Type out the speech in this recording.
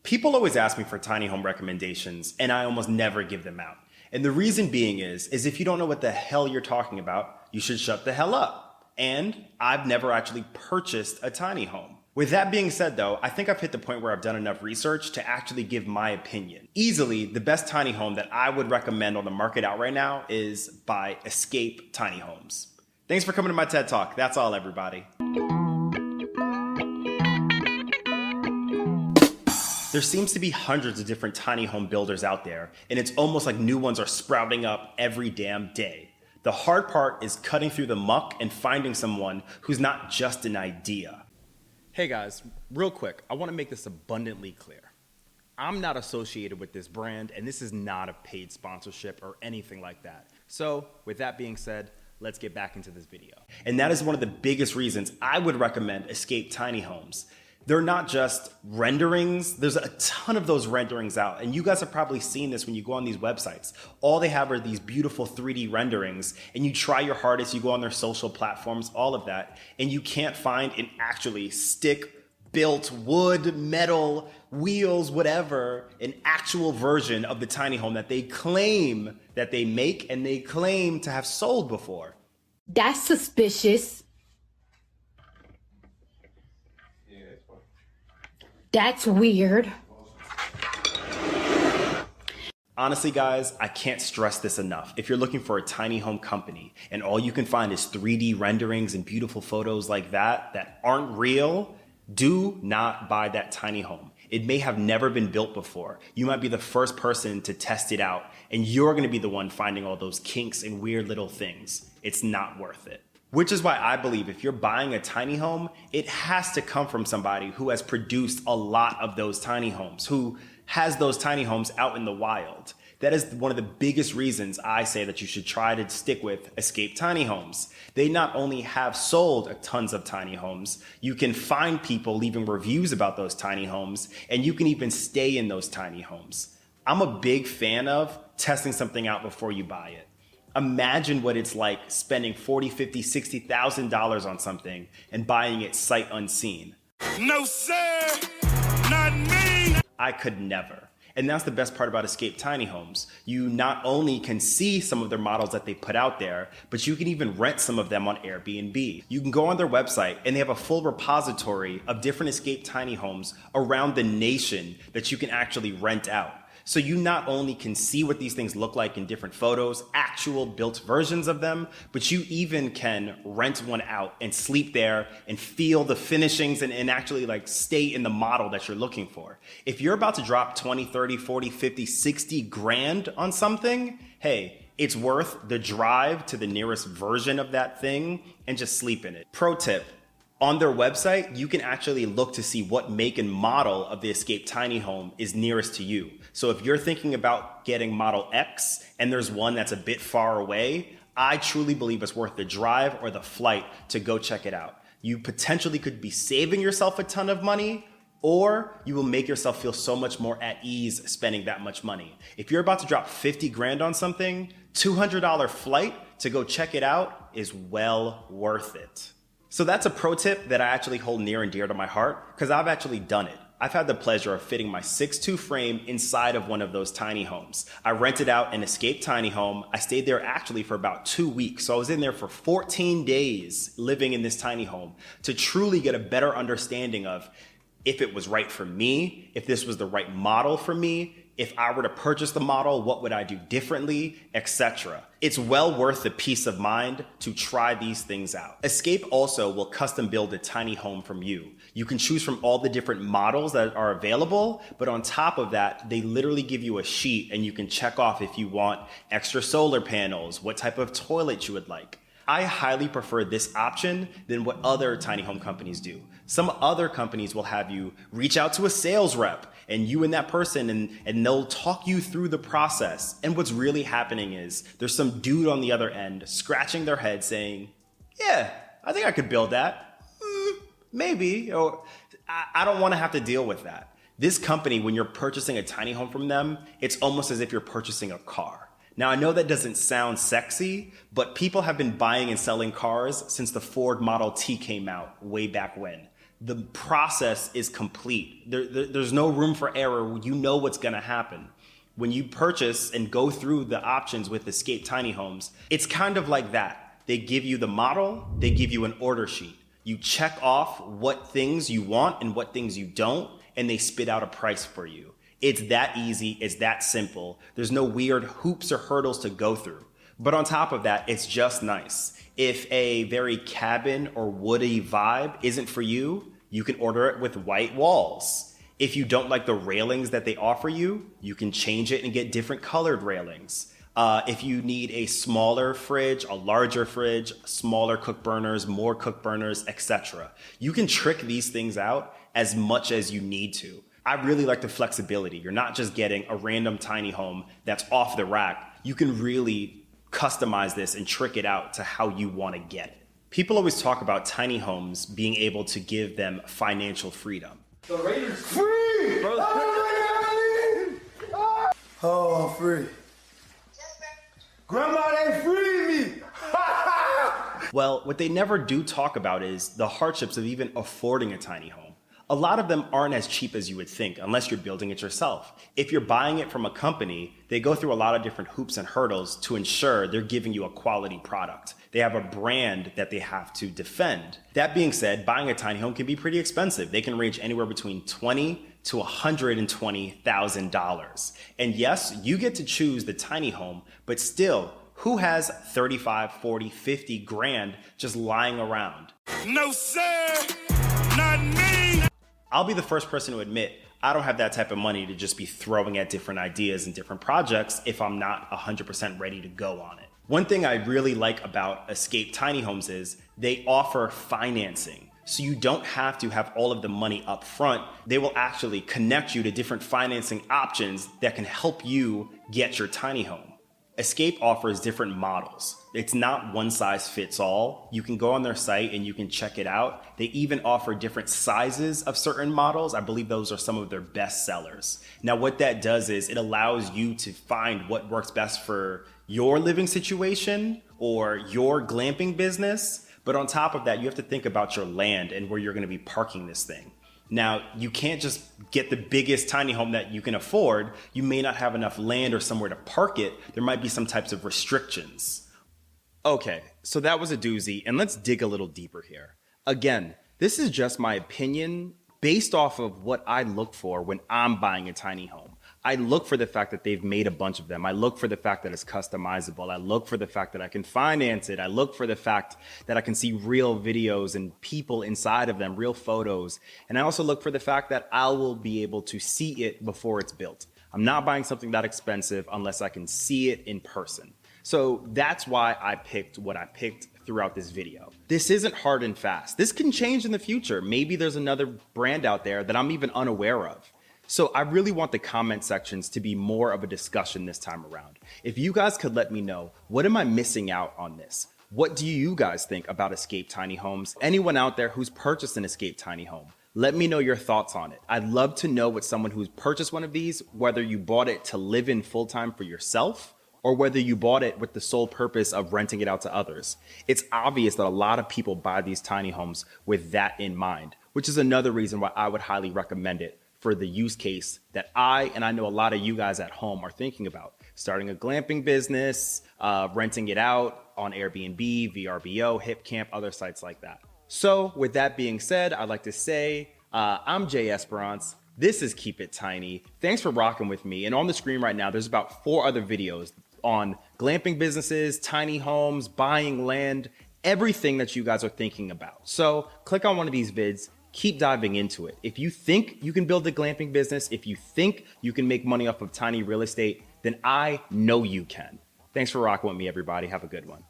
People always ask me for tiny home recommendations, and I almost never give them out. And the reason being is if you don't know what the hell you're talking about, you should shut the hell up. And I've never actually purchased a tiny home. With that being said though, I think I've hit the point where I've done enough research to actually give my opinion. Easily, the best tiny home that I would recommend on the market out right now is by Escape Tiny Homes. Thanks for coming to my TED Talk. That's all, everybody. There seems to be hundreds of different tiny home builders out there, and it's almost like new ones are sprouting up every damn day. The hard part is cutting through the muck and finding someone who's not just an idea. Hey guys, real quick, I want to make this abundantly clear. I'm not associated with this brand, and this is not a paid sponsorship or anything like that. So, with that being said, let's get back into this video. And that is one of the biggest reasons I would recommend Escape Tiny Homes. They're not just renderings. There's a ton of those renderings out. And you guys have probably seen this when you go on these websites. All they have are these beautiful 3D renderings, and you try your hardest, you go on their social platforms, all of that, and you can't find an actually stick-built wood, metal, wheels, whatever, an actual version of the tiny home that they claim that they make and they claim to have sold before. That's suspicious. That's weird. Honestly, guys, I can't stress this enough. If you're looking for a tiny home company and all you can find is 3D renderings and beautiful photos like that aren't real, do not buy that tiny home. It may have never been built before. You might be the first person to test it out, and you're going to be the one finding all those kinks and weird little things. It's not worth it. Which is why I believe if you're buying a tiny home, it has to come from somebody who has produced a lot of those tiny homes, who has those tiny homes out in the wild. That is one of the biggest reasons I say that you should try to stick with Escape Tiny Homes. They not only have sold tons of tiny homes, you can find people leaving reviews about those tiny homes, and you can even stay in those tiny homes. I'm a big fan of testing something out before you buy it. Imagine what it's like spending $40,000, $50,000, $60,000 on something and buying it sight unseen. No, sir, not me. I could never. And that's the best part about Escape Tiny Homes. You not only can see some of their models that they put out there, but you can even rent some of them on Airbnb. You can go on their website and they have a full repository of different Escape Tiny Homes around the nation that you can actually rent out. So you not only can see what these things look like in different photos, actual built versions of them, but you even can rent one out and sleep there and feel the finishings and actually like stay in the model that you're looking for. If you're about to drop 20, 30, 40, 50, 60 grand on something, hey, it's worth the drive to the nearest version of that thing and just sleep in it. Pro tip. On their website, you can actually look to see what make and model of the Escape Tiny Home is nearest to you. So if you're thinking about getting Model X and there's one that's a bit far away, I truly believe it's worth the drive or the flight to go check it out. You potentially could be saving yourself a ton of money, or you will make yourself feel so much more at ease spending that much money. If you're about to drop 50 grand on something, $200 flight to go check it out is well worth it. So that's a pro tip that I actually hold near and dear to my heart because I've actually done it. I've had the pleasure of fitting my 6'2" frame inside of one of those tiny homes. I rented out an Escape Tiny Home. I stayed there actually for about 2 weeks. So I was in there for 14 days living in this tiny home to truly get a better understanding of if it was right for me, if this was the right model for me, if I were to purchase the model, what would I do differently, etc. It's well worth the peace of mind to try these things out. Escape also will custom build a tiny home from you. You can choose from all the different models that are available, but on top of that, they literally give you a sheet and you can check off if you want extra solar panels, what type of toilet you would like. I highly prefer this option than what other tiny home companies do. Some other companies will have you reach out to a sales rep and you and that person and they'll talk you through the process. And what's really happening is there's some dude on the other end scratching their head saying, yeah, I think I could build that. Maybe, or I don't want to have to deal with that. This company, when you're purchasing a tiny home from them, it's almost as if you're purchasing a car. Now, I know that doesn't sound sexy, but people have been buying and selling cars since the Ford Model T came out way back when. The process is complete. There's no room for error. You know what's going to happen. When you purchase and go through the options with Escape Tiny Homes, it's kind of like that. They give you the model, they give you an order sheet. You check off what things you want and what things you don't, and they spit out a price for you. It's that easy, it's that simple. There's no weird hoops or hurdles to go through. But on top of that, it's just nice. If a very cabin or woody vibe isn't for you, you can order it with white walls. If you don't like the railings that they offer you, you can change it and get different colored railings. If you need a smaller fridge, a larger fridge, smaller cook burners, more cook burners, etc. You can trick these things out as much as you need to. I really like the flexibility. You're not just getting a random tiny home that's off the rack. You can really customize this and trick it out to how you want to get it. People always talk about tiny homes being able to give them financial freedom. The Raiders free! Bro. Oh, I'm free. Grandma, they freed me! Well, what they never do talk about is the hardships of even affording a tiny home. A lot of them aren't as cheap as you would think unless you're building it yourself. If you're buying it from a company, they go through a lot of different hoops and hurdles to ensure they're giving you a quality product. They have a brand that they have to defend. That being said, buying a tiny home can be pretty expensive. They can range anywhere between $20,000 to $120,000. And yes, you get to choose the tiny home, but still, who has 35, 40, 50 grand just lying around? No, sir, not me. I'll be the first person to admit I don't have that type of money to just be throwing at different ideas and different projects if I'm not 100% ready to go on it. One thing I really like about Escape Tiny Homes is they offer financing. So you don't have to have all of the money up front. They will actually connect you to different financing options that can help you get your tiny home. Escape offers different models. It's not one size fits all. You can go on their site and you can check it out. They even offer different sizes of certain models. I believe those are some of their best sellers. Now, what that does is it allows you to find what works best for your living situation or your glamping business. But on top of that, you have to think about your land and where you're going to be parking this thing. Now, you can't just get the biggest tiny home that you can afford. You may not have enough land or somewhere to park it. There might be some types of restrictions. Okay, so that was a doozy, and let's dig a little deeper here. Again, this is just my opinion based off of what I look for when I'm buying a tiny home. I look for the fact that they've made a bunch of them. I look for the fact that it's customizable. I look for the fact that I can finance it. I look for the fact that I can see real videos and people inside of them, real photos. And I also look for the fact that I will be able to see it before it's built. I'm not buying something that expensive unless I can see it in person. So that's why I picked what I picked throughout this video. This isn't hard and fast. This can change in the future. Maybe there's another brand out there that I'm even unaware of. So I really want the comment sections to be more of a discussion this time around. If you guys could let me know, what am I missing out on this? What do you guys think about Escape Tiny Homes? Anyone out there who's purchased an Escape Tiny Home? Let me know your thoughts on it. I'd love to know what someone who's purchased one of these, whether you bought it to live in full-time for yourself, or whether you bought it with the sole purpose of renting it out to others. It's obvious that a lot of people buy these tiny homes with that in mind, which is another reason why I would highly recommend it for the use case that I know a lot of you guys at home are thinking about. Starting a glamping business, renting it out on Airbnb, VRBO, HipCamp, other sites like that. So with that being said, I'd like to say, I'm j.esperance. This is Keep It Tiny. Thanks for rocking with me. And on the screen right now, there's about 4 other videos on glamping businesses, tiny homes, buying land, everything that you guys are thinking about. So click on one of these vids, keep diving into it. If you think you can build a glamping business, if you think you can make money off of tiny real estate, then I know you can. Thanks for rocking with me, everybody. Have a good one.